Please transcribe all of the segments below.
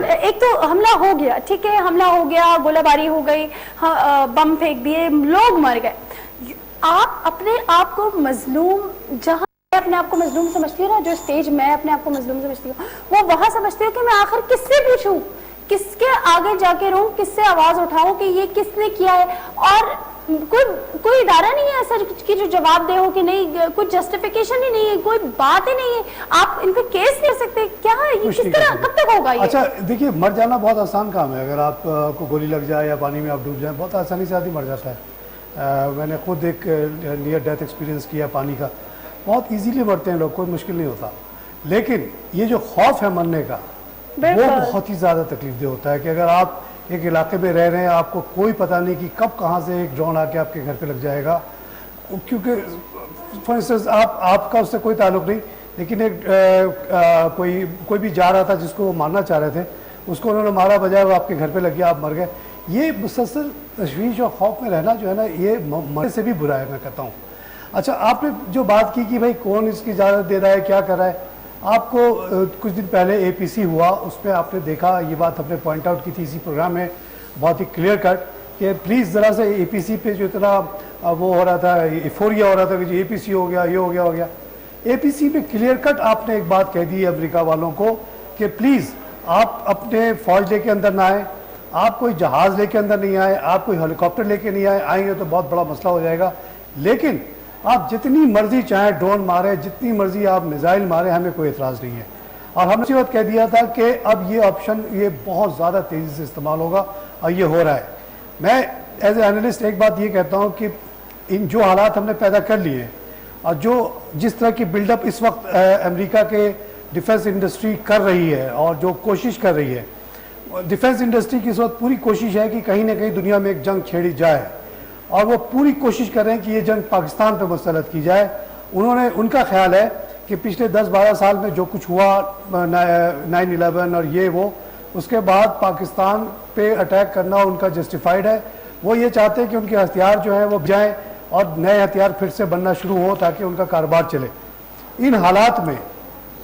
ایک تو حملہ ہو گیا, ٹھیک ہے, حملہ ہو گیا, گولہ باری ہو گئی, بم پھینک دیے, لوگ مر گئے. آپ اپنے آپ کو مظلوم, جہاں اپنے آپ کو مظلوم سمجھتی ہوں نا, جو اسٹیج میں اپنے آپ کو مظلوم سمجھتی ہوں, وہ وہاں سمجھتی ہوں کہ میں آخر کس سے پوچھوں, کس کے آگے جا کے رہوں, کس سے آواز اٹھاؤں کہ یہ کس نے کیا ہے. اور کوئی ادارہ نہیں ہے ایسا کہ جو جواب دے ہو کہ نہیں, کوئی جسٹیفیکیشن ہی نہیں ہے, کوئی بات ہی نہیں ہے, آپ ان پہ کیس نہیں کر سکتے. کیا یہ کس طرح, کب تک ہوگا یہ؟ اچھا دیکھیے, مر جانا بہت آسان کام ہے. اگر آپ کو گولی لگ جائے یا پانی میں آپ ڈوب جائیں, بہت آسانی سے آدمی مر جاتا ہے. میں نے خود ایک نیئر ڈیتھ ایکسپیرینس کیا پانی کا. بہت ایزیلی مرتے ہیں لوگ, کوئی مشکل نہیں ہوتا. لیکن یہ جو خوف ہے مرنے کا, وہ بہت ہی زیادہ تکلیف دہ ہوتا ہے. کہ اگر آپ ایک علاقے میں رہ رہے ہیں, آپ کو کوئی پتہ نہیں کہ کب کہاں سے ایک ڈرون آ کے آپ کے گھر پہ لگ جائے گا. کیونکہ فار انسٹنس آپ کا اس سے کوئی تعلق نہیں, لیکن ایک کوئی بھی جا رہا تھا جس کو وہ مارنا چاہ رہے تھے, اس کو انہوں نے مارا, بجائے وہ آپ کے گھر پہ لگ گیا, آپ مر گئے. یہ مسلسل تشویش اور خوف میں رہنا جو ہے نا, یہ مرنے سے بھی برا ہے, میں کہتا ہوں. اچھا, آپ نے جو بات کی کہ بھائی کون اس کی اجازت دے رہا ہے, کیا کر رہا ہے, آپ کو کچھ دن پہلے اے پی سی ہوا, اس پہ آپ نے دیکھا, یہ بات ہم نے پوائنٹ آؤٹ کی تھی اسی پروگرام میں بہت ہی کلیئر کٹ, کہ پلیز ذرا سے اے پی سی پہ جو اتنا وہ ہو رہا تھا, ایفوریا ہو رہا تھا کہ جی اے پی سی ہو گیا, یہ ہو گیا. اے پی سی پہ کلیئر کٹ آپ نے ایک بات کہہ دی امریکہ والوں کو کہ پلیز آپ اپنے فوج لے کے اندر نہ آئیں, آپ کوئی جہاز لے کے اندر نہیں آئے, آپ کوئی ہیلی کاپٹر لے کے نہیں آئے, آئیں گے تو بہت بڑا مسئلہ ہو جائے گا. لیکن آپ جتنی مرضی چاہیں ڈرون ماریں, جتنی مرضی آپ میزائل ماریں, ہمیں کوئی اعتراض نہیں ہے. اور ہم نے اسی وقت کہہ دیا تھا کہ اب یہ آپشن یہ بہت زیادہ تیزی سے استعمال ہوگا, اور یہ ہو رہا ہے. میں ایز اے اینالسٹ ایک بات یہ کہتا ہوں کہ ان جو حالات ہم نے پیدا کر لیے, اور جس طرح کی بلڈ اپ اس وقت امریکہ کے ڈیفنس انڈسٹری کر رہی ہے, اور جو کوشش کر رہی ہے, ڈیفنس انڈسٹری کی اس وقت پوری کوشش ہے کہ کہیں نہ کہیں دنیا میں ایک جنگ چھیڑی جائے, اور وہ پوری کوشش کر رہے ہیں کہ یہ جنگ پاکستان پہ مسلط کی جائے. ان کا خیال ہے کہ پچھلے 10-12 سال میں جو کچھ ہوا 9/11 اور یہ وہ, اس کے بعد پاکستان پہ اٹیک کرنا ان کا جسٹیفائڈ ہے. وہ یہ چاہتے ہیں کہ ان کے ہتھیار جو ہیں وہ جائیں اور نئے ہتھیار پھر سے بننا شروع ہو, تاکہ ان کا کاروبار چلے. ان حالات میں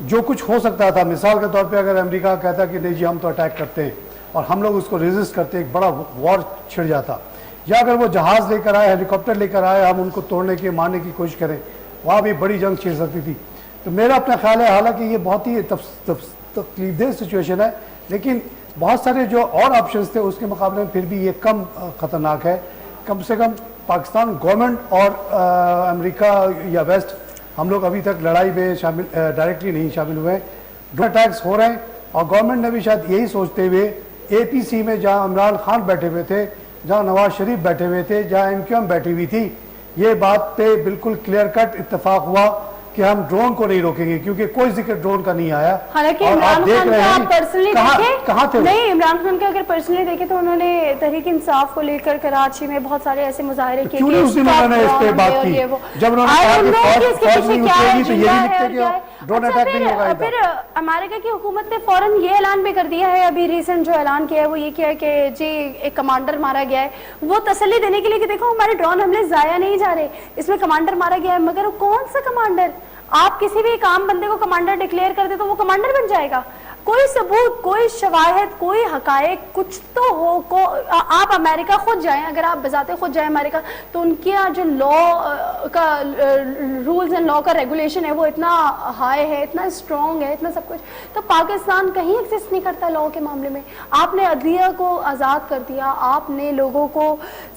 جو کچھ ہو سکتا تھا, مثال کے طور پہ اگر امریکہ کہتا کہ نہیں جی ہم تو اٹیک کرتے ہیں, اور ہم لوگ اس کو ریزسٹ کرتے, ایک بڑا وار چھڑ جاتا. یا اگر وہ جہاز لے کر آئے, ہیلی کاپٹر لے کر آئے, ہم ان کو توڑنے کی مارنے کی کوشش کریں, وہاں بھی بڑی جنگ چھڑ سکتی تھی. تو میرا اپنا خیال ہے, حالانکہ یہ بہت ہی تکلیف دہ سچویشن ہے, لیکن بہت سارے جو اور آپشنز تھے اس کے مقابلے میں پھر بھی یہ کم خطرناک ہے. کم سے کم پاکستان گورنمنٹ اور امریکہ یا ویسٹ, ہم لوگ ابھی تک لڑائی میں ڈائریکٹلی نہیں شامل ہوئے. ڈرون اٹیکس ہو رہے ہیں, اور گورنمنٹ نے بھی شاید یہی سوچتے ہوئے اے پی سی میں جہاں عمران خان بیٹھے ہوئے تھے, جہاں نواز شریف بیٹھے ہوئے تھے, جہاں MQM بیٹھی ہوئی تھی, یہ بات پہ بالکل کلیئر کٹ اتفاق ہوا کہ ہم ڈرون کو نہیں روکیں گے, کیونکہ کوئی ذکر ڈرون کا نہیں آیا. حالانکہ عمران خان کا آپ پرسنلی دیکھیں, کہاں تھے نہیں عمران خان کا اگر پرسنلی دیکھیں تو انہوں نے تحریک انصاف کو لے کر کراچی میں بہت سارے ایسے مظاہرے کیے, کیوں نہیں اس دن انہوں نے اس پہ بات کی, جب انہوں نے کہا کہ فوج نہیں اترے گی تو یہ بھی لکھتے کہ ڈرون اٹیک نہیں ہوگا. پھر امریکہ کی حکومت نے فوراً یہ اعلان بھی کر دیا ہے, ابھی ریسنٹ جو اعلان کیا ہے وہ یہ کیا ہے کہ جی ایک کمانڈر مارا گیا ہے, وہ تسلی دینے کے لیے کہ دیکھو ہمارے ڈرون حملے ضائع نہیں جا رہے, اس میں کمانڈر مارا گیا ہے. مگر کون سا کمانڈر؟ آپ کسی بھی ایک عام بندے کو کمانڈر ڈکلیئر کر دے تو وہ کمانڈر بن جائے گا؟ کوئی ثبوت, کوئی شواہد, کوئی حقائق کچھ تو ہو. آپ امریکہ خود جائیں, اگر آپ بذات خود جائیں امریکہ, تو ان کے جو لا کا رولز اینڈ لا کا ریگولیشن ہے وہ اتنا ہائی ہے, اتنا اسٹرانگ ہے, اتنا سب کچھ. تو پاکستان کہیں ایگزسٹ نہیں کرتا لا کے معاملے میں. آپ نے عدلیہ کو آزاد کر دیا, آپ نے لوگوں کو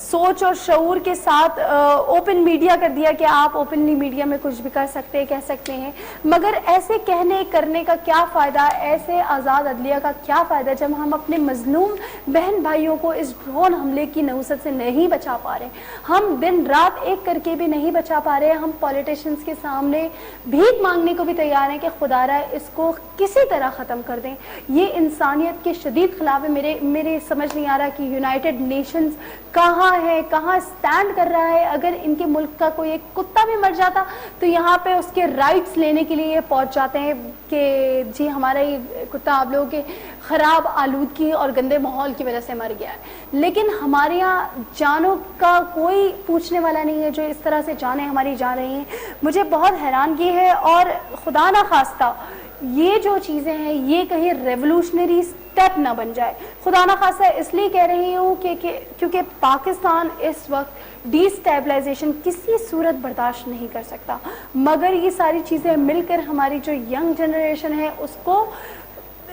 سوچ اور شعور کے ساتھ اوپن میڈیا کر دیا کہ آپ اوپنلی میڈیا میں کچھ بھی کر سکتے, کہہ سکتے ہیں. مگر ایسے کہنے کرنے کا کیا فائدہ, ایسے آزاد عدلیہ کا کیا فائدہ جب ہم اپنے مظلوم بہن بھائیوں کو اس ڈرون حملے کی نحوست سے نہیں بچا پا رہے, ہم دن رات ایک کر کے بھی نہیں بچا پا رہے. ہم پولیٹیشنز کے سامنے بھیک مانگنے کو بھی تیار ہیں کہ خدا را اس کو کسی طرح ختم کر دیں. یہ انسانیت کے شدید خلاف ہے. میرے سمجھ نہیں آ رہا کہ یونائٹڈ نیشنز کہاں ہے, کہاں اسٹینڈ کر رہا ہے. اگر ان کے ملک کا کوئی ایک کتا بھی مر جاتا تو یہاں پہ اس کے رائٹس لینے کے لیے پہنچ جاتے ہیں کہ جی ہمارا یہ کتا آپ لوگوں کے خراب آلودگی اور گندے ماحول کی وجہ سے مر گیا ہے. لیکن ہمارے یہاں جانوں کا کوئی پوچھنے والا نہیں ہے, جو اس طرح سے جانیں ہماری جا رہی ہیں. مجھے بہت حیرانگی ہے, اور خدا نہ خواستہ یہ جو چیزیں ہیں یہ کہیں ریولوشنری سٹیپ نہ بن جائے. خدا نہ خواستہ اس لیے کہہ رہی ہوں کہ کیونکہ پاکستان اس وقت ڈی اسٹیبلائزیشن کسی صورت برداشت نہیں کر سکتا, مگر یہ ساری چیزیں مل کر ہماری جو ینگ جنریشن ہے اس کو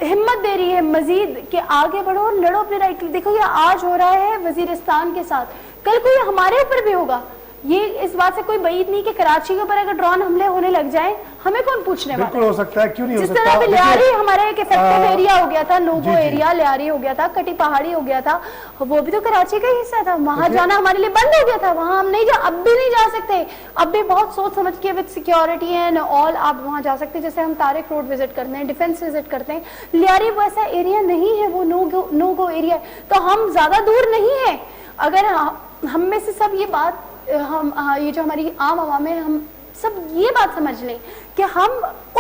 ہمت دے رہی ہے مزید کہ آگے بڑھو اور لڑو اپنے رائٹ. دیکھو یہ آج ہو رہا ہے وزیرستان کے ساتھ, کل کو یہ ہمارے اوپر بھی ہوگا. یہ اس بات سے کوئی بعید نہیں کہ کراچی کے اوپر اگر ڈرون حملے ہونے لگ جائیں ہمیں کون پوچھنے والا ہے. بالکل ہو سکتا ہے, کیوں نہیں ہو جس سکتا. طرح پہ لیاری ہمارا ایک افیکٹو ایریا ہو گیا تھا, نوگو ایریا لیاری ہو گیا تھا, کٹی پہاڑی ہو گیا تھا, وہ بھی تو کراچی کا ہی حصہ تھا. وہاں جانا ہمارے لیے بند ہو گیا تھا, وہاں ہم نہیں اب بھی نہیں جا سکتے. اب بھی بہت سوچ سمجھ کے وتھ سیکیورٹی اینڈ آل آپ وہاں جا سکتے ہیں. جیسے ہم طارق روڈ وزٹ کرتے ہیں, ڈیفینس وزٹ کرتے ہیں. لیاری وہ ایسا ایریا نہیں ہے, وہ نو گو ایریا ہے. تو ہم زیادہ دور نہیں ہیں. اگر ہم میں سے سب یہ بات یہ جو ہماری عام عوام ہے, ہم سب یہ بات سمجھ لیں کہ ہم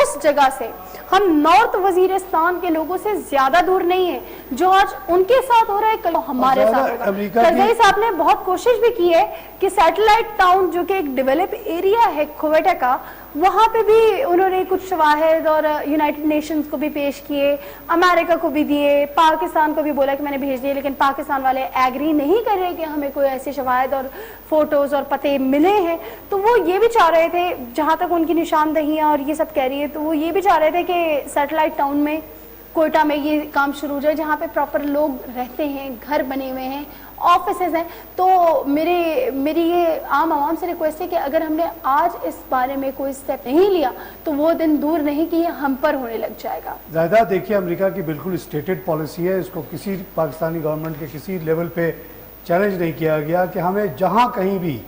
اس جگہ سے, ہم نارتھ وزیرستان کے لوگوں سے زیادہ دور نہیں ہیں. جو آج ان کے ساتھ ہو رہا ہے کل ہمارے ساتھ ہوگا. کرزئی صاحب نے بہت کوشش بھی کی ہے کہ سیٹلائٹ ٹاؤن جو کہ ایک ڈیولپ ایریا ہے کوئٹہ کا, وہاں پہ بھی انہوں نے کچھ شواہد اور یونائٹڈ نیشنز کو بھی پیش کیے, امریکہ کو بھی دیے, پاکستان کو بھی بولا کہ میں نے بھیج دیے, لیکن پاکستان والے ایگری نہیں کر رہے کہ ہمیں کوئی ایسے شواہد اور فوٹوز اور پتے ملے ہیں. تو وہ یہ بھی چاہ رہے تھے, جہاں تک ان کی نشاندہیاں اور یہ سب کہہ رہی ہے, تو وہ یہ بھی چاہ رہے تھے کہ سیٹلائٹ ٹاؤن میں کوئٹہ میں یہ کام شروع ہو جائے, جہاں پہ پراپر لوگ رہتے ہیں, گھر بنے ہوئے ہیں, آفیسز ہیں. تو میری یہ عام عوام سے ریکویسٹ ہے کہ اگر ہم نے آج اس بارے میں کوئی سٹیپ نہیں لیا تو وہ دن دور نہیں کہ یہ ہم پر ہونے لگ جائے گا. زیادہ دیکھیے امریکہ کی بالکل اسٹیٹڈ پالیسی ہے, اس کو کسی پاکستانی گورنمنٹ کے کسی لیول پہ چیلنج نہیں کیا گیا کہ ہمیں جہاں کہیں بھی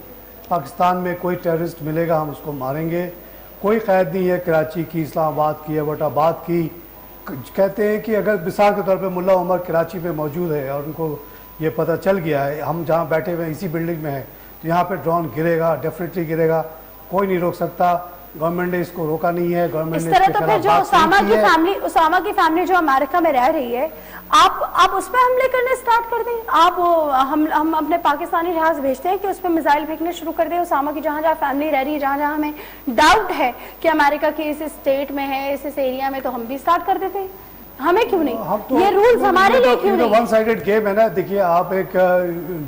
پاکستان میں کوئی ٹیررسٹ ملے گا ہم اس کو ماریں گے. کوئی قید نہیں ہے کراچی کی, اسلام آباد کی, ایبٹ آباد کی. کہتے ہیں کہ اگر مثال کے طور پہ ملا عمر کراچی میں موجود ہے اور ان کو یہ پتہ چل گیا ہے, ہم جہاں بیٹھے ہوئے اسی بلڈنگ میں ہیں, تو یہاں پہ ڈرون گرے گا, ڈیفینیٹلی گرے گا, کوئی نہیں روک سکتا. گورنمنٹ نے اس کو روکا نہیں ہے. گورنمنٹ نے اس طرح تو پھر جو اسامہ کی فیملی جو امریکہ میں رہ رہی ہے, آپ اس پہ حملے کرنے سٹارٹ کر دیں. آپ ہم اپنے پاکستانی جہاز بھیجتے ہیں کہ اس پہ میزائل پھینکنے شروع کر دیں. اسامہ کی جہاں جہاں فیملی رہ رہی ہے, جہاں جہاں ہمیں ڈاؤٹ ہے کہ امریکہ کے اس اسٹیٹ میں ہے, اس ایریا میں, تو ہم بھی سٹارٹ کر دیتے ہیں. ہمیں کیوں نہیں, یہ رولز ہمارے لیے کیوں نہیں. ون سائیڈڈ گیم ہے نا. دیکھیے آپ ایک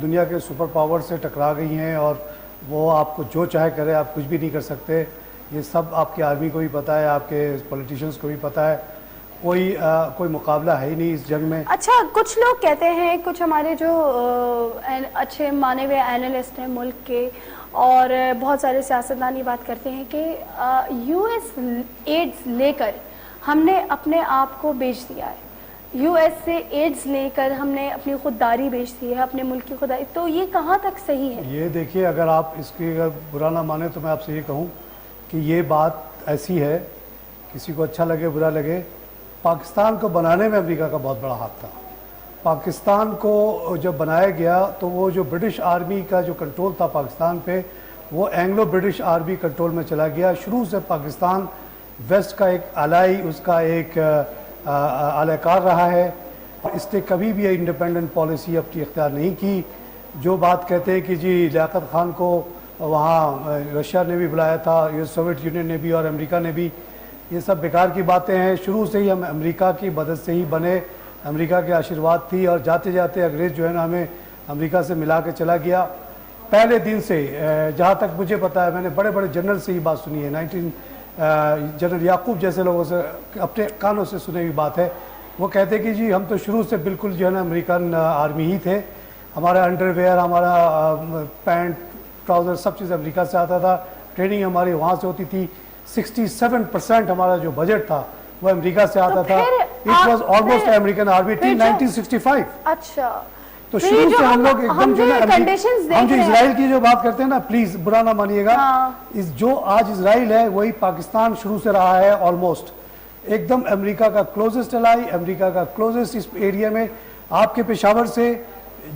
دنیا کے سپر پاور سے ٹکرا گئی ہیں اور وہ آپ کو جو چاہے کرے, آپ کچھ بھی نہیں کر سکتے. یہ سب آپ کی آرمی کو بھی پتہ ہے, آپ کے پولیٹیشنز کو بھی پتہ ہے. کوئی مقابلہ ہے ہی نہیں اس جنگ میں. اچھا, کچھ لوگ کہتے ہیں, کچھ ہمارے جو اچھے مانے ہوئے اینالسٹ ہیں ملک کے اور بہت سارے سیاستدان یہ بات کرتے ہیں کہ یو ایس ایڈز لے کر ہم نے اپنے آپ کو بیچ دیا ہے. یو ایس سے ایڈز لے کر ہم نے اپنی خودداری بیچ دی ہے, اپنے ملک کی خودداری. تو یہ کہاں تک صحیح ہے؟ یہ دیکھیے, اگر آپ اس کی اگر برا نہ مانیں تو میں آپ سے یہ کہوں کہ یہ بات ایسی ہے, کسی کو اچھا لگے برا لگے, پاکستان کو بنانے میں امریکہ کا بہت بڑا ہاتھ تھا. پاکستان کو جب بنایا گیا تو وہ جو برٹش آرمی کا جو کنٹرول تھا پاکستان پہ, وہ اینگلو برٹش آرمی کنٹرول میں چلا گیا. شروع سے پاکستان ویسٹ کا ایک الائی, اس کا ایک اعلی کار رہا ہے. اس نے کبھی بھی انڈیپینڈنٹ پالیسی اپنی اختیار نہیں کی. جو بات کہتے ہیں کہ جی لیاقت خان کو وہاں رشیا نے بھی بلایا تھا, سوویت یونین نے بھی اور امریکہ نے بھی, یہ سب بیکار کی باتیں ہیں. شروع سے ہی ہم امریکہ کی مدد سے ہی بنے, امریکہ کے آشیرواد تھی, اور جاتے جاتے انگریز جو ہے نا ہمیں امریکہ سے ملا کے چلا گیا. پہلے دن سے جہاں تک مجھے پتہ ہے, میں نے بڑے بڑے جنرل سے ہی بات سنی ہے, جنرل یعقوب جیسے لوگوں سے اپنے کانوں سے سنی ہوئی بات ہے. وہ کہتے کہ جی ہم تو شروع سے بالکل جو ہے نا امریکن آرمی ہی تھے, ہمارا انڈر ویئر, ہمارا پینٹ, ٹراؤزر, سب چیز امریکہ سے آتا تھا, ٹریننگ ہماری وہاں سے ہوتی تھی. 67% ہمارا جو بجٹ تھا وہ امریکہ سے آتا تھا. It was almost American army T 1965. اچھا, تو شروع سے ہم لوگ ایک دم جو ہے ہم جو اسرائیل کی جو بات کرتے ہیں نا, پلیز برا نہ مانیے گا, جو آج اسرائیل ہے وہی پاکستان شروع سے رہا ہے آلموسٹ ایک دم امریکہ کا کلوزسٹ الائی, امریکہ کا کلوزسٹ اس ایریا میں. آپ کے پشاور سے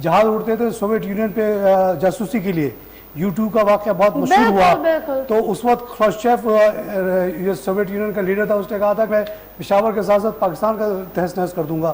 جہاز اڑتے تھے سوویت یونین پہ جاسوسی کے لیے. U2 کا واقعہ بہت مشہور ہوا, تو اس وقت خروشچیف یہ سوویت یونین کا لیڈر تھا, اس نے کہا تھا میں پشاور کے ساتھ ساتھ پاکستان کا تہس نہس کر دوں گا.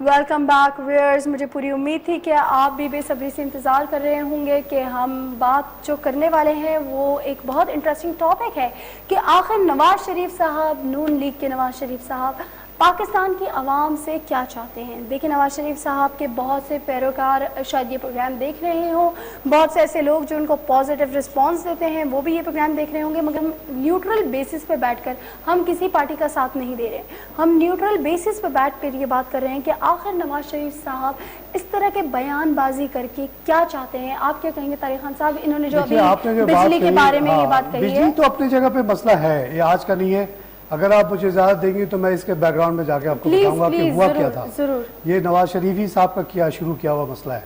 Welcome back wears. مجھے پوری امید تھی کہ آپ بھی بے صبری سے انتظار کر رہے ہوں گے کہ ہم بات جو کرنے والے ہیں وہ ایک بہت انٹرسٹنگ ٹاپک ہے کہ آخر نواز شریف صاحب، نون لیگ کے نواز شریف صاحب پاکستان کی عوام سے کیا چاہتے ہیں. دیکھیں نواز شریف صاحب کے بہت سے پیروکار شاید یہ پروگرام دیکھ رہے ہوں، بہت سے ایسے لوگ جو ان کو پازیٹیو رسپانس دیتے ہیں وہ بھی یہ پروگرام دیکھ رہے ہوں گے، مگر نیوٹرل بیسس پہ بیٹھ کر ہم کسی پارٹی کا ساتھ نہیں دے رہے. ہم نیوٹرل بیسس پہ بیٹھ کر یہ بات کر رہے ہیں کہ آخر نواز شریف صاحب اس طرح کے بیان بازی کر کے کیا چاہتے ہیں. آپ کیا کہیں گے طارق خان صاحب؟ انہوں نے جو ابھی بجلی کے بارے میں یہ بات کہی ہے، بجلی تو اپنی جگہ پہ مسئلہ ہے، یہ آج کا نہیں ہے. اگر آپ مجھے اجازت دیں گی تو میں اس کے بیک گراؤنڈ میں جا کے آپ کو بتاؤں گا کہ ہوا کیا تھا. یہ نواز شریف ہی صاحب کا شروع کیا ہوا مسئلہ ہے.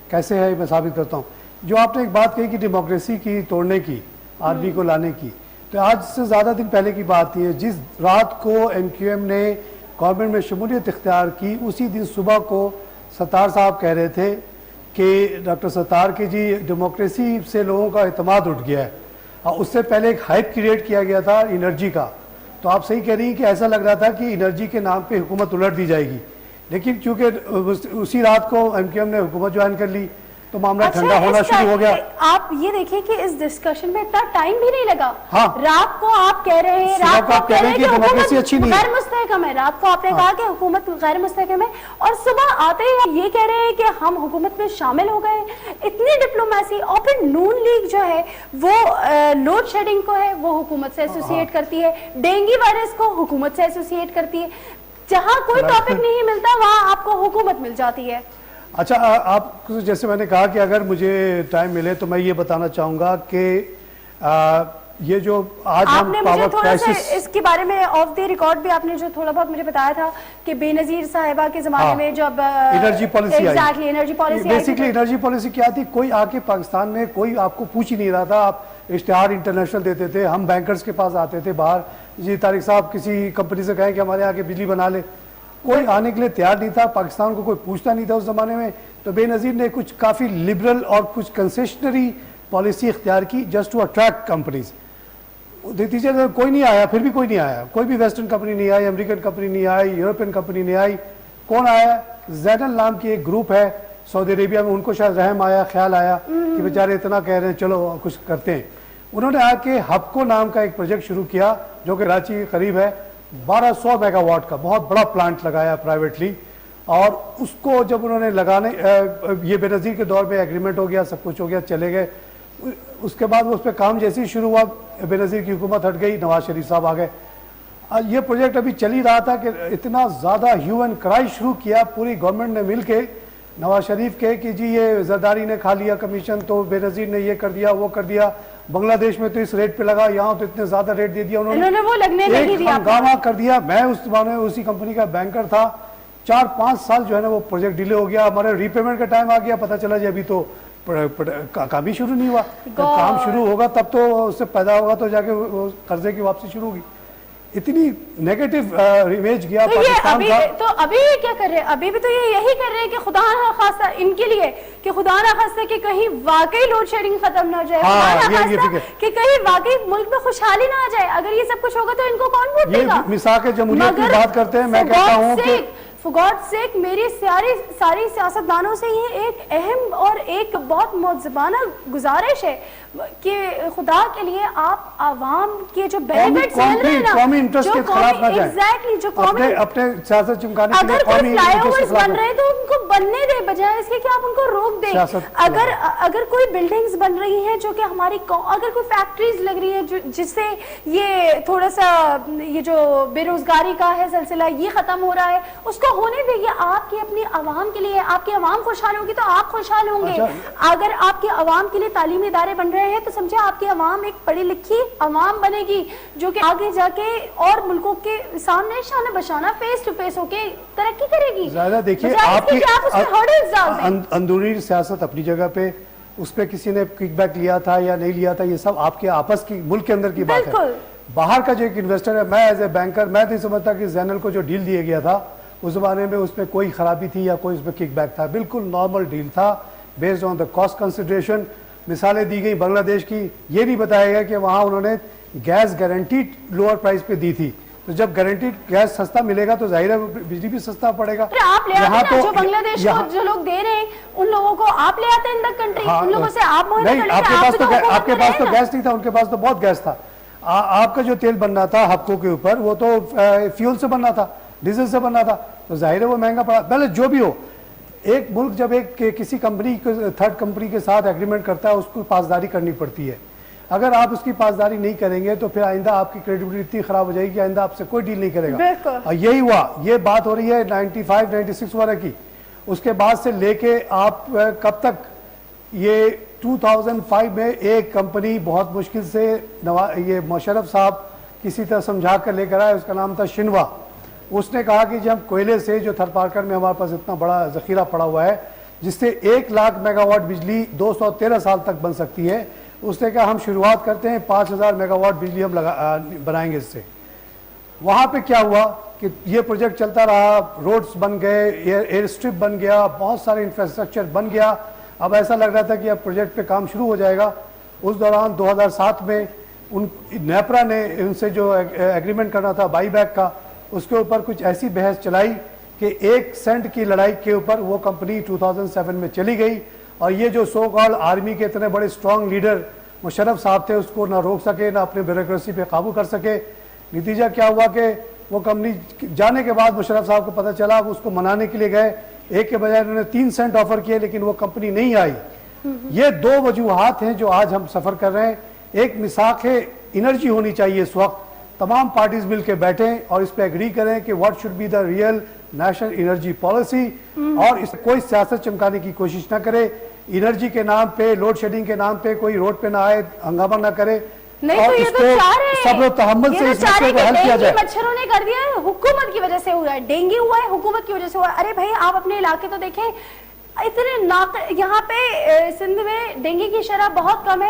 کیسے ہے میں ثابت کرتا ہوں. جو آپ نے ایک بات کہی کہ ڈیموکریسی کی توڑنے کی، آدمی کو لانے کی، تو آج سے زیادہ دن پہلے کی بات تھی. جس رات کو ایم کیو ایم نے گورنمنٹ میں شمولیت اختیار کی، اسی دن صبح کو ستار صاحب کہہ رہے تھے کہ ڈاکٹر ستار کی جی ڈیموکریسی سے لوگوں کا اعتماد اٹھ گیا ہے. اس سے پہلے ایک ہائپ کریٹ کیا گیا تھا انرجی کا. تو آپ صحیح کہہ رہی ہیں کہ ایسا لگ رہا تھا کہ انرجی کے نام پہ حکومت الٹ دی جائے گی، لیکن چونکہ اسی رات کو ایم کیو ایم نے حکومت جوائن کر لی تو معاملہ ٹھنڈا ہونا شروع ہو گیا. آپ یہ دیکھیں کہ اس ڈسکشن میں اتنا ٹائم بھی نہیں لگا. ہاں رات کو آپ کہہ رہے ہیں، رات کو آپ کہہ رہے ہیں کہ حکومت غیر مستحکم ہے. رات کو آپ نے کہا کہ حکومت غیر مستحکم ہے اور صبح آتے ہی یہ کہہ رہے ہیں کہ ہم حکومت میں شامل ہو گئے. اتنی ڈپلومیسی. اور پھر نون لیگ جو ہے وہ لوڈ شیڈنگ کو ہے وہ حکومت سے ایسوسیٹ کرتی ہے، ڈینگی وائرس کو حکومت سے ایسوسیٹ کرتی ہے. جہاں کوئی ٹاپک نہیں ملتا وہاں آپ کو حکومت مل جاتی ہے. اچھا آپ جیسے میں نے کہا کہ اگر مجھے ٹائم ملے تو میں یہ بتانا چاہوں گا کہ یہ جو آج آپ ہم نے پاور مجھے تھوڑا سا کرائسس اس کے بارے میں آف دی ریکارڈ بھی آپ نے جو تھوڑا بہت مجھے بتایا تھا کہ بے نظیر صاحبہ کے زمانے میں جب energy policy exactly energy policy basically energy policy کیا تھی، کوئی آ کے پاکستان میں کوئی آپ کو پوچھ ہی نہیں رہا تھا. آپ اشتہار انٹرنیشنل دیتے تھے، ہم بینکرز کے پاس آتے تھے باہر، جی طارق صاحب کسی کمپنی سے کہیں کہ ہمارے یہاں کے بجلی بنا لے، کوئی آنے کے لیے تیار نہیں تھا. پاکستان کو کوئی پوچھتا نہیں تھا اس زمانے میں. تو بے نظیر نے کچھ کافی لبرل اور کچھ کنسیشنری پالیسی اختیار کی جسٹ ٹو اٹریکٹ کمپنیز. نتیجے کوئی نہیں آیا، پھر بھی کوئی نہیں آیا. کوئی بھی ویسٹرن کمپنی نہیں آئی، امریکن کمپنی نہیں آئی، یورپین کمپنی نہیں آئی. کون آیا؟ زینل نام کی ایک گروپ ہے سعودی عربیہ میں. ان کو شاید رحم آیا، خیال آیا کہ بیچارے اتنا کہہ رہے ہیں چلو کچھ کرتے ہیں. انہوں نے آ کے ہپکو نام کا ایک پروجیکٹ شروع کیا جو کہ کراچی کے قریب ہے. 1200 میگا واٹ کا بہت بڑا پلانٹ لگایا پرائیویٹلی. اور اس کو جب انہوں نے لگانے یہ بے نظیر کے دور میں ایگریمنٹ ہو گیا، سب کچھ ہو گیا، چلے گئے. اس کے بعد اس پہ کام جیسے ہی شروع ہوا بے نظیر کی حکومت ہٹ گئی، نواز شریف صاحب آ گئے. یہ پروجیکٹ ابھی چل ہی رہا تھا کہ اتنا زیادہ ہیو اینڈ کرائی شروع کیا پوری گورنمنٹ نے مل کے نواز شریف کے کہ جی یہ زرداری نے کھا لیا کمیشن، تو بے نظیر نے یہ کر دیا وہ کر دیا. بنگلہ دیش میں تو اس ریٹ پہ لگا، یہاں تو اتنے زیادہ ریٹ دے دیا. انہوں نے وہ لگنے نہیں دیا، ہنگامہ کر دیا. میں اس زمانے میں اسی کمپنی کا بینکر تھا. 4-5 سال جو ہے نا وہ پروجیکٹ ڈیلے ہو گیا. ہمارے ری پیمنٹ کا ٹائم آ گیا، پتہ چلا جی ابھی تو کام ہی شروع نہیں ہوا. جب کام شروع ہوگا تب تو اس سے پیدا ہوگا تو جا کے قرضے کی واپسی شروع ہوگی. اتنی نیگیٹو امیج گیا پاکستان کا. تو ابھی یہ کیا کر رہے ہیں؟ ابھی بھی تو یہ یہی کر رہے ہیں کہ خدا نہ خواستہ ان کے لیے کہ خدا نہ خواستہ کہ کہیں واقعی لوڈ شیڈنگ ختم نہ ہو جائے، خدا نہ خواستہ کہ کہیں واقعی ملک میں خوشحالی نہ آ جائے. اگر یہ سب کچھ ہوگا تو ان کو کون ووٹ دے گا؟ یہ میثاق جمہوریت کی بات کرتے ہیں. میں کہتا ہوں کہ for God's sake میری ساری سیاستدانوں سے یہ ایک اہم اور ایک بہت معذبانہ گزارش ہے کہ خدا کے لیے آپ عوام کے جو بینیفٹس مل رہے ہیں نا، قومی انٹرسٹ کے خلاف نہ جائیں. ایگزیکٹلی جو قومی اپنے سیاست چمکانے کے لیے اگر کوئی قومی فلائی انٹرسٹ کے اوورز خلاف بن رہے ہیں تو ان کو بننے دیں بجائے اس کے کہ آپ ان کو روک دیں. اگر کوئی بلڈنگز بن رہی ہیں جو کہ ہماری اگر کوئی فیکٹریز لگ رہی ہے جس سے یہ تھوڑا سا یہ جو بے روزگاری کا ہے سلسلہ یہ ختم ہو رہا ہے، اس کو ہونے دیں. یہ آپ کی اپنی عوام کے لیے، آپ کی عوام خوشحال ہوگی تو آپ خوشحال ہوں گے. اگر آپ کے عوام کے لیے تعلیمی ادارے بن رہے ہیں تو سمجھے آپ کی عوام ایک پڑھی لکھی عوام بنے گی جو کہ آگے جا کے اور ملکوں کے سامنے شانہ بشانہ فیس ٹو فیس ہو کے ترقی کرے گی. زیادہ دیکھیے آپ کی اندرونی سیاست اپنی جگہ پہ، اس پہ کسی نے کک بیک لیا تھا یا نہیں لیا تھا، یہ سب آپ کے آپس کی ملک کے اندر کی بات ہے. باہر کا جو ایک انویسٹر ہے، میں ایز اے بینکر میں نہیں سمجھتا کہ زینل کو جو ڈیل دیا گیا تھا اس زمانے میں اس میں کوئی خرابی تھی یا کوئی اس میں کک بیک تھا. بالکل نارمل ڈیل تھا based on the cost consideration. مثالیں دی گئی بنگلہ دیش کی، یہ نہیں بتایا گیا کہ وہاں انہوں نے گیس گارنٹیڈ لوور پرائز پہ دی تھی تو جب گارنٹیڈ گیس سستا ملے گا تو ظاہر ہے بجلی بھی سستا پڑے گا. آپ لے آتے ہیں جو بنگلہ دیش کو جو لوگ دے رہے ہیں ان لوگوں کو آپ لے آتے ہیں ان دا کنٹری, ان لوگوں سے آپ معاہدہ کر نہیں, لیتے آپ کے پاس تو ہیں. گیس نہیں تھا, ان کے پاس تو بہت گیس تھا. آپ کا جو تیل بننا تھا حقوں کے اوپر وہ تو فیول سے بننا تھا, ڈیزل سے بننا تھا, تو ظاہر ہے وہ مہنگا پڑا. پہلے جو بھی ہو, ایک ملک جب کسی کمپنی تھرڈ کمپنی کے ساتھ ایگریمنٹ کرتا ہے اس کو پاسداری کرنی پڑتی ہے. اگر آپ اس کی پاسداری نہیں کریں گے تو پھر آئندہ آپ کی کریڈیبلٹی اتنی خراب ہو جائے گی کہ آئندہ آپ سے کوئی ڈیل نہیں کرے گا. اور یہی ہوا, یہ بات ہو رہی ہے 95-96 والا کی. اس کے بعد سے لے کے آپ کب تک, یہ 2005 میں ایک کمپنی بہت مشکل سے یہ مشرف صاحب کسی طرح سمجھا کر لے کر آئے, اس کا نام تھا شنوا. اس نے کہا کہ جب کوئلے سے جو تھر پارکر میں ہمارے پاس اتنا بڑا ذخیرہ پڑا ہوا ہے جس سے 1 لاکھ میگا واٹ بجلی 213 سال تک بن سکتی ہے, اس نے کہا ہم شروعات کرتے ہیں 5000 میگا واٹ بجلی ہم بنائیں گے اس سے. وہاں پہ کیا ہوا کہ یہ پروجیکٹ چلتا رہا, روڈز بن گئے, ایئر اسٹرپ بن گیا, بہت سارے انفراسٹرکچر بن گیا. اب ایسا لگ رہا تھا کہ اب پروجیکٹ پہ کام شروع ہو جائے گا. اس دوران 2007 میں نیپرا نے ان سے جو ایگریمنٹ کرنا تھا بائی بیک کا, اس کے اوپر کچھ ایسی بحث چلائی کہ 1 سینٹ کی لڑائی کے اوپر وہ کمپنی 2007 میں چلی گئی. اور یہ جو سو کال آرمی کے اتنے بڑے اسٹرانگ لیڈر مشرف صاحب تھے اس کو نہ روک سکے نہ اپنے بیوروکریسی پہ قابو کر سکے. نتیجہ کیا ہوا کہ وہ کمپنی جانے کے بعد مشرف صاحب کو پتہ چلا, اب اس کو منانے کے لیے گئے, ایک کے بجائے انہوں نے 3 سینٹ آفر کیے لیکن وہ کمپنی نہیں آئی. یہ 2 وجوہات ہیں جو آج ہم سفر کر رہے ہیں. ایک میثاق انرجی ہونی چاہیے اس وقت, تمام پارٹیز مل کے بیٹھیں اور اس پہ ایگری کریں کہ what should be the real national energy policy, اور اس کوئی سیاست چمکانے کی کوشش نہ کرے. انرجی کے نام پہ, لوڈ شیڈنگ کے نام پہ کوئی روڈ پہ نہ آئے, ہنگامہ نہ کرے, اور اس کو صبر و تحمل سے اس مسئلے کو حل کیا جائے. مچھروں نے کر دیا ہے, حکومت کی وجہ سے ہوا ہے, ڈینگی ہوا ہے حکومت کی وجہ سے ہوا ہے. ارے بھائی آپ اپنے علاقے تو دیکھیں, اتنے یہاں پہ سندھ میں ڈینگی کی شرح بہت کم ہے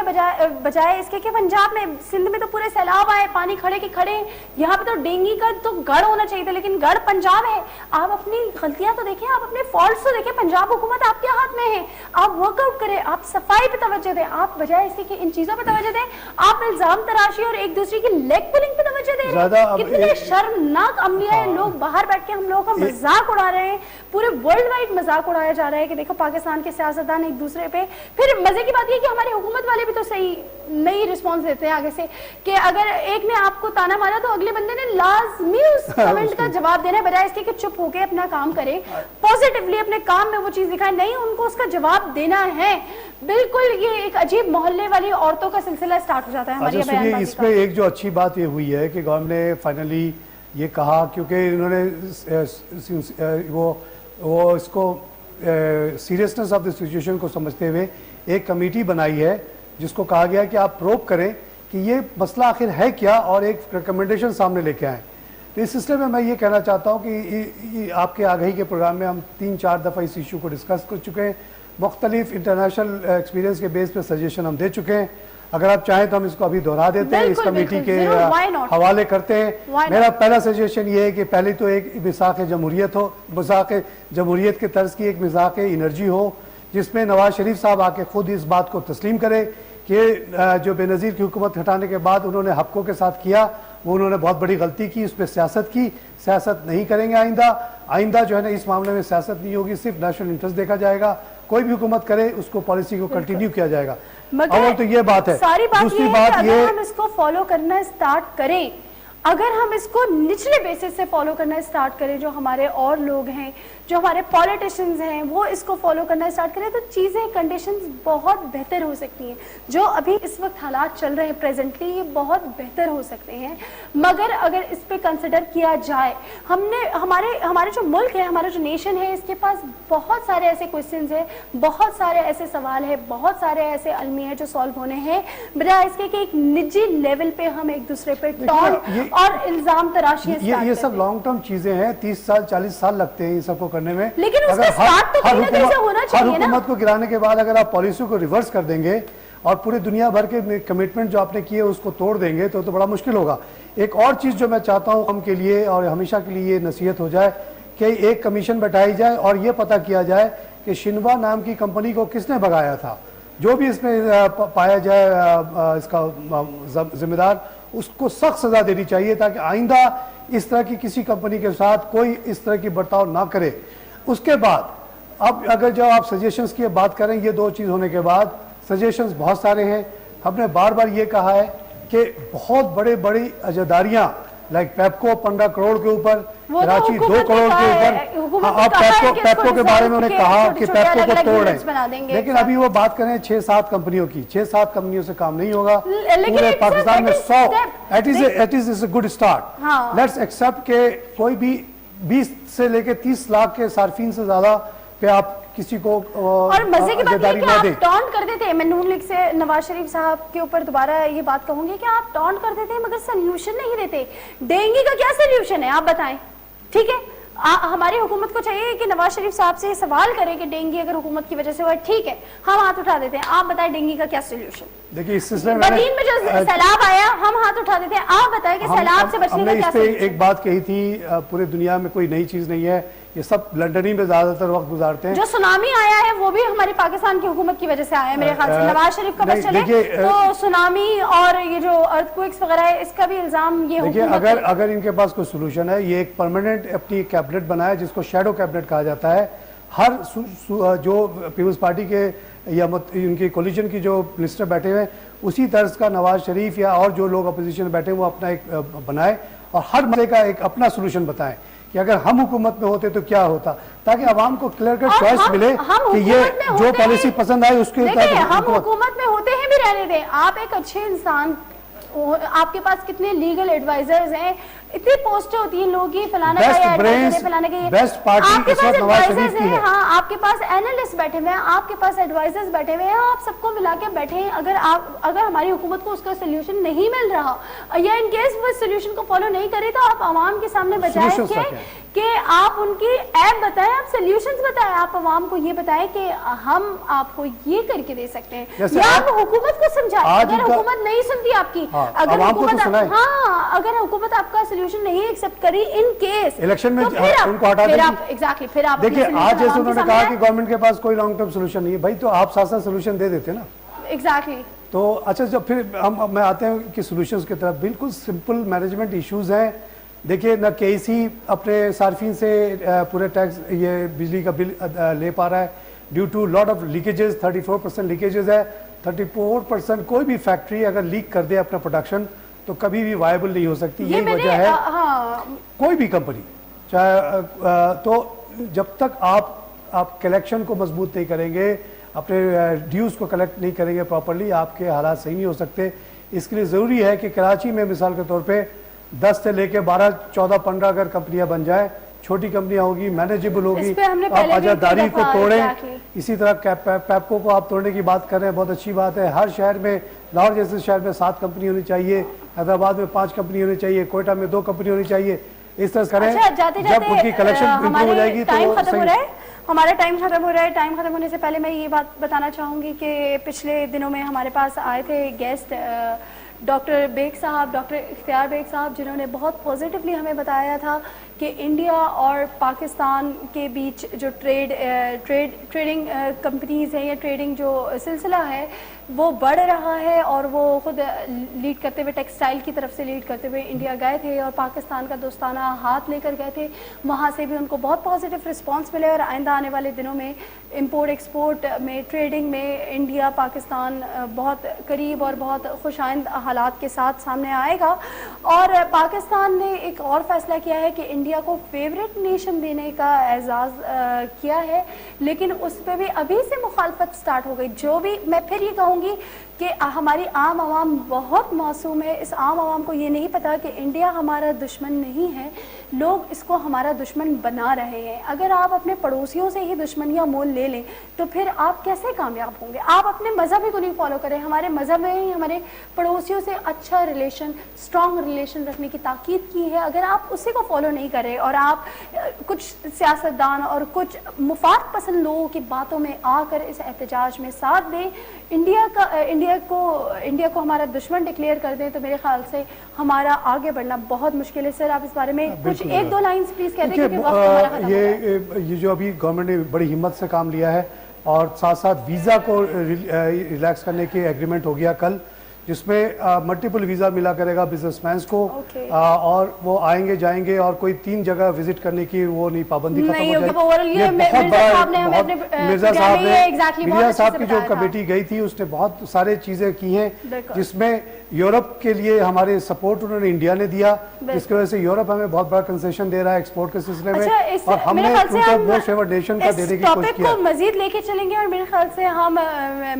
بجائے اس کے کہ پنجاب میں. سندھ میں تو پورے سیلاب آئے, پانی کھڑے کے کھڑے, یہاں پہ تو ڈینگی کا تو گڑھ ہونا چاہیے تھا لیکن گڑھ پنجاب ہے. آپ اپنی غلطیاں تو دیکھیں, آپ اپنے فالٹس تو دیکھیں. پنجاب حکومت آپ کے ہاتھ میں ہے, آپ ورک آؤٹ کریں, آپ صفائی پہ توجہ دیں, آپ بجائے اس کے کہ ان چیزوں پہ توجہ دیں آپ الزام تراشی اور ایک دوسرے کی لیگ پلنگ پہ توجہ دے رہے ہیں. کتنے شرمناک عملیہ ہے, لوگ باہر بیٹھ کے ہم لوگوں کا مذاق اڑا رہے ہیں, پورے ورلڈ وائڈ مذاق اڑایا جا رہا ہے کہ دیکھو پاکستان کے سیاستدان ایک دوسرے پہ. پھر مزے کی بات یہ کہ ہماری حکومت والے بھی تو صحیح نہیں رسپانس دیتے ہیں آگے سے, کہ اگر ایک نے آپ کو تانا مارا تو اگلے بندے نے لازمی اس کمنٹ کا جواب دینا ہے, بجائے اس کے کہ چپ ہو کے اپنا کام کرے, پازیٹیولی اپنے کام میں وہ چیز دکھائے. نہیں, ان کو اس کا جواب دینا ہے. بالکل یہ ایک عجیب محلے والی عورتوں کا سلسلہ سٹارٹ ہو جاتا ہے ہماری بیان بازی. اس پہ ایک جو اچھی بات یہ ہوئی ہے کہ گورنمنٹ نے فائنلی یہ کہا, کیونکہ انہوں نے وہ اس کو سیریسنس آف دا سچویشن کو سمجھتے ہوئے ایک کمیٹی بنائی ہے جس کو کہا گیا کہ آپ پروب کریں کہ یہ مسئلہ آخر ہے کیا اور ایک ریکمنڈیشن سامنے لے کے آئیں. تو اس سلسلے میں یہ کہنا چاہتا ہوں کہ آپ کے آگہی کے پروگرام میں ہم 3-4 دفعہ اس ایشو کو ڈسکس کر چکے ہیں, مختلف انٹرنیشنل ایکسپیرینس کے بیس پہ سجیشن ہم دے چکے ہیں. اگر آپ چاہیں تو ہم اس کو ابھی دہرا دیتے ہیں, اس کمیٹی کے حوالے کرتے ہیں. میرا پہلا سجیشن یہ ہے کہ پہلے تو ایک میثاق جمہوریت ہو, میثاق جمہوریت کے طرز کی ایک میثاق انرجی ہو جس میں نواز شریف صاحب آ کے خود اس بات کو تسلیم کرے کہ جو بے نظیر کی حکومت ہٹانے کے بعد انہوں نے حقوں کے ساتھ کیا وہ انہوں نے بہت بڑی غلطی کی, اس پہ سیاست کی. سیاست نہیں کریں گے آئندہ جو ہے نا اس معاملے میں سیاست نہیں ہوگی, صرف نیشنل انٹرسٹ دیکھا جائے گا. کوئی بھی حکومت کرے اس کو پالیسی کو کنٹینیو کیا جائے گا. اول تو یہ بات ہے. دوسری بات یہ ہم اس کو فالو کرنا اسٹارٹ کریں, اگر ہم اس کو نچلے بیسس سے فالو کرنا اسٹارٹ کریں, جو ہمارے اور لوگ ہیں, جو ہمارے پولیٹیشنز ہیں, وہ اس کو فالو کرنا اسٹارٹ کریں تو چیزیں کنڈیشنز بہت بہتر ہو سکتی ہیں. جو ابھی اس وقت حالات چل رہے ہیں پریزنٹلی یہ بہت بہتر ہو سکتے ہیں, مگر اگر اس پہ کنسیڈر کیا جائے. ہمارے جو ملک ہے, ہمارا جو نیشن ہے, اس کے پاس بہت سارے ایسے کوسچنز ہیں, بہت سارے ایسے سوال ہیں, بہت سارے ایسے علمی ہیں جو سالو ہونے ہیں, بجائے اس کے کہ ایک نجی لیول پہ ہم ایک دوسرے پہ ٹون اور الزام تراشی. یہ سب لانگ ٹرم چیزیں ہیں, 30 سال 40 سال لگتے ہیں یہ سب کو کرنے میں. لیکن اس کا سٹارٹ تو کہیں نہ کہیں سے ہونا چاہیے نا. ہر حکومت کو گرانے کے بعد اگر آپ پالیسی کو ریورس کر دیں گے اور پوری دنیا بھر کے کمٹمنٹ جو آپ نے کیے اس کو توڑ دیں گے تو بڑا مشکل ہوگا. ایک اور چیز جو میں چاہتا ہوں ہم کے لیے اور ہمیشہ کے لیے یہ نصیحت ہو جائے کہ ایک کمیشن بٹھائی جائے اور یہ پتہ کیا جائے کہ شنوا نام کی کمپنی کو کس نے بھگایا تھا. جو بھی اس میں پایا جائے اس کا ذمہ دار, اس کو سخت سزا دینی چاہیے تاکہ آئندہ اس طرح کی کسی کمپنی کے ساتھ کوئی اس طرح کی برتاؤ نہ کرے. اس کے بعد اب اگر جو آپ سجیشنز کی بات کریں, یہ دو چیز ہونے کے بعد سجیشنز بہت سارے ہیں. ہم نے بار بار یہ کہا ہے کہ بہت بڑی عزاداریاں لائک پیپکو 15 کروڑ کے اوپر, کراچی 2 کروڑ کے اوپر, آپ پیپکو کے بارے میں انہوں نے کہا کہ پیپکو کو توڑ ہیں, لیکن ابھی وہ بات کریں 6-7 کمپنیوں کی. 6-7 کمپنیوں سے کام نہیں ہوگا. پورے پاکستان میں 100 it is a good start. Let's accept کہ کوئی بھی 20 سے لے کے 30 لاکھ کے صارفین سے زیادہ پہ آپ کسی کو اور مزے کی بات یہ کہ آپ ٹونٹ کر دیتے ہیں. میں نون لیگ سے نواز شریف صاحب کے اوپر دوبارہ یہ بات کہوں گی کہ آپ ٹونٹ کر دیتے ہیں مگر سلیوشن نہیں دیتے. ڈینگی کا کیا سلیوشن ہے آپ بتائیں. ٹھیک ہے, ہماری حکومت کو چاہیے کہ نواز شریف صاحب سے یہ سوال کرے کہ ڈینگی اگر حکومت کی وجہ سے ہوا, ٹھیک ہے ہم ہاتھ اٹھا دیتے ہیں, آپ بتائیں ڈینگی کا کیا سلیوشن. دیکھیے اس سلسلے بدین میں جو سیلاب آیا ہم ہاتھ اٹھا دیتے ہیں, آپ بتائیں کہ سیلاب سے بچنے کا کیا سلیوشن. ہم نے اس پہ ایک بات کہی تھی, پورے دنیا میں کوئی نئی چیز نہیں ہے, یہ سب لنڈن ہی میں زیادہ تر وقت گزارتے ہیں. جو سونامی آیا ہے وہ بھی ہماری پاکستان کی حکومت کی وجہ سے آیا ہے میرے خیال سے. نواز شریف کا بس چلے تو سونامی اور یہ جو ارتھ کوئکس وغیرہ ہے اس کا بھی الزام یہ حکومت. اگر ان کے پاس کوئی سولوشن ہے, یہ ایک پرماننٹ اپنی کیبنٹ بنایا جس کو شیڈو کیبنٹ کہا جاتا ہے. ہر جو پیپلز پارٹی کے یا ان کی کولیشن کی جو منسٹر بیٹھے ہوئے اسی طرز کا نواز شریف یا اور جو لوگ اپوزیشن میں بیٹھے ہیں وہ اپنا ایک بنائے اور ہر مسئلے کا ایک اپنا سولوشن بتائیں کہ اگر ہم حکومت میں ہوتے تو کیا ہوتا, تاکہ عوام کو کلیئر کٹ چوائس ملے کہ یہ جو پالیسی پسند آئے اس کے ہم حکومت میں ہوتے ہیں بھی رہنے دیں. آپ ایک اچھے انسان, آپ کے پاس کتنے لیگل ایڈوائزرز ہیں, اتنی پوسٹیں ہوتی ہیں لوگوں کی, فلانا کا یہ ایڈوائزر ہے, فلانا کا یہ, آپ کے پاس ایڈوائزرز ہیں, ہاں آپ کے پاس اینالسٹ بیٹھے ہوئے ہیں, آپ کے پاس ایڈوائزرز بیٹھے ہوئے ہیں, آپ سب کو ملا کے بیٹھے ہیں. اگر ہماری حکومت کو اس کا سولوشن نہیں مل رہا یا ان کیس وہ سولوشن کو فالو نہیں کرے تو آپ عوام کے سامنے بجائے کہ آپ ان کی ایپ بتائیں, آپ سولوشنز بتائیں, آپ عوام کو یہ بتائیں کہ ہم آپ کو یہ کر کے دے سکتے ہیں, یا آپ حکومت کو سمجھائیں. اگر حکومت نہیں سنتی آپ کی, اگر حکومت آپ کا سولوشن نہیں ایکسپٹ کری ان کیس الیکشن میں ان کو ہٹا دیں. پھر آپ دیکھیں آج جیسے انہوں نے کہا کہ گورنمنٹ کے پاس کوئی لانگ ٹرم سولوشن نہیں ہے, بھائی تو آپ ساتھ ساتھ سولوشن دے دیتے نا. ایگزیکٹلی. تو اچھا جب پھر ہم آتے ہیں کہ سولوشنز کی طرف, بالکل سمپل مینجمنٹ ایشوز ہیں. دیکھیے نہ کے سی اپنے صارفین سے پورے ٹیکس یہ بجلی کا بل لے پا رہا ہے due to lot of leakages. 34% leakages ہے. 34% کوئی بھی فیکٹری اگر لیک کر دے اپنا پروڈکشن تو کبھی بھی وائبل نہیں ہو سکتی. یہی وجہ ہے کوئی بھی کمپنی چاہے, تو جب تک آپ کلیکشن کو مضبوط نہیں کریں گے, اپنے ڈیوز کو کلیکٹ نہیں کریں گے پراپرلی, آپ کے حالات صحیح نہیں ہو سکتے. اس کے لیے ضروری ہے کہ کراچی میں مثال کے طور پہ 10 سے لے کے 12, 14, 15 اگر کمپنیاں بن جائیں, چھوٹی کمپنیاں ہوگی, مینیجیبل ہوگی, آپ عزاداری کو توڑیں. اسی طرح پیپکو کو آپ توڑنے کی بات کر رہے ہیں, بہت اچھی بات ہے. ہر شہر میں, لاہور جیسے شہر میں 7 کمپنی ہونی چاہیے, حیدرآباد میں 5 کمپنی ہونی چاہیے, کوئٹہ میں 2 کمپنی ہونی چاہیے. اس طرح کریں, جب ان کی کلیکشن امپروو ہو جائے گی تو ہمارا ٹائم ختم ہو رہا ہے. ٹائم ختم ہونے سے پہلے میں یہ بات بتانا چاہوں گی کہ پچھلے دنوں میں ہمارے پاس آئے تھے گیسٹ ڈاکٹر بیگ صاحب, ڈاکٹر اختیار بیگ صاحب, جنہوں نے بہت پازیٹیولی ہمیں بتایا تھا کہ انڈیا اور پاکستان کے بیچ جو ٹریڈنگ کمپنیز ہیں یا ٹریڈنگ جو سلسلہ ہے وہ بڑھ رہا ہے, اور وہ خود لیڈ کرتے ہوئے ٹیکسٹائل کی طرف سے لیڈ کرتے ہوئے انڈیا گئے تھے اور پاکستان کا دوستانہ ہاتھ لے کر گئے تھے. وہاں سے بھی ان کو بہت پازیٹیو رسپانس ملے, اور آئندہ آنے والے دنوں میں امپورٹ ایکسپورٹ میں, ٹریڈنگ میں انڈیا پاکستان بہت قریب اور بہت خوش آئند حالات کے ساتھ سامنے آئے گا. اور پاکستان نے ایک اور فیصلہ کیا ہے کہ انڈیا کو فیوریٹ نیشن دینے کا اعزاز کیا ہے, لیکن اس پہ بھی ابھی سے مخالفت سٹارٹ ہو گئی. جو بھی میں پھر یہ کہوں گی کہ ہماری عام عوام بہت معصوم ہے. اس عام عوام کو یہ نہیں پتا کہ انڈیا ہمارا دشمن نہیں ہے, لوگ اس کو ہمارا دشمن بنا رہے ہیں. اگر آپ اپنے پڑوسیوں سے ہی دشمنیاں مول لے لیں تو پھر آپ کیسے کامیاب ہوں گے؟ آپ اپنے مذہب ہی کو نہیں فالو کریں. ہمارے مذہب میں ہی ہمارے پڑوسیوں سے اچھا ریلیشن, اسٹرانگ ریلیشن رکھنے کی تاکید کی ہے. اگر آپ اسی کو فالو نہیں کریں اور آپ کچھ سیاستدان اور کچھ مفاد پسند لوگوں کی باتوں میں آ کر اس احتجاج میں ساتھ دیں, انڈیا کو ہمارا دشمن ڈکلیئر کر دیں, تو میرے خیال سے ہمارا آگے بڑھنا بہت مشکل ہے. سر آپ اس بارے میں کچھ 1-2 لائنز پلیز کہہ دیں کیونکہ وقت ہمارا ختم ہو رہا ہے. یہ جو ابھی گورنمنٹ نے بڑی ہمت سے کام لیا ہے اور ساتھ ساتھ ویزا کو ریلیکس کرنے کی ایگریمنٹ ہو گیا کل, جس میں ملٹیپل ویزا ملا کرے گا بزنس مینس کو Okay. اور وہ آئیں گے جائیں گے اور کوئی 3 جگہ وزٹ کرنے کی وہ نہیں پابندی ختم نہیں ہو ہوگا. جائے Overall یہ مرزا صاحب نے ہمیں اپنے مرزا program صاحب میں نے یہ exactly بہت مرزا اچھے صاحب سے کی جو بتایا تھا. کمیٹی گئی تھی اس نے بہت سارے چیزیں کی ہیں بالکل. جس میں یورپ کے لیے ہمارے سپورٹ انہوں نے انڈیا نے دیا جس کی وجہ سے یورپ ہمیں بہت بڑا کنسیشن دے رہا ہے ایکسپورٹ کے سلسلے میں اور ہم نے موسٹ فیورڈ نیشن کا دینے کی کوشش ٹاپک کیا. کو مزید لے کے چلیں گے اور میرے خیال سے ہم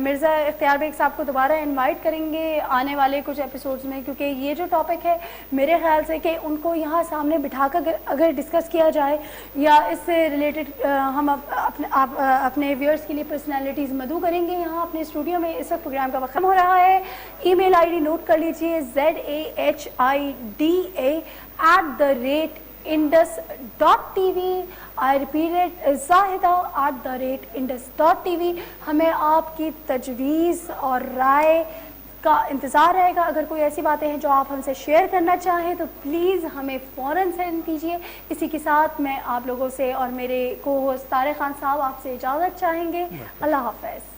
مرزا اختیار بیگ صاحب کو دوبارہ انوائٹ کریں گے آنے والے کچھ ایپیسوڈز میں, کیونکہ یہ جو ٹاپک ہے میرے خیال سے کہ ان کو یہاں سامنے بٹھا کر اگر ڈسکس کیا جائے یا اس سے ریلیٹڈ ہم اپنے ویئرس کے لیے پرسنالٹیز مدعو کریں گے یہاں اپنے اسٹوڈیو میں. اس وقت پروگرام کا وقت ختم ہو رہا ہے. ای میل آئی ڈی نوٹ کر لیجیے zahida@indus.tv. I repeat it, zahida@indus.tv. ہمیں آپ کی تجویز اور رائے کا انتظار رہے گا. اگر کوئی ایسی باتیں ہیں جو آپ ہم سے شیئر کرنا چاہیں تو پلیز ہمیں فوراً سینڈ کیجیے. اسی کے ساتھ میں آپ لوگوں سے اور میرے کو ہوسٹ طارق خان صاحب آپ سے اجازت چاہیں گے. اللہ حافظ.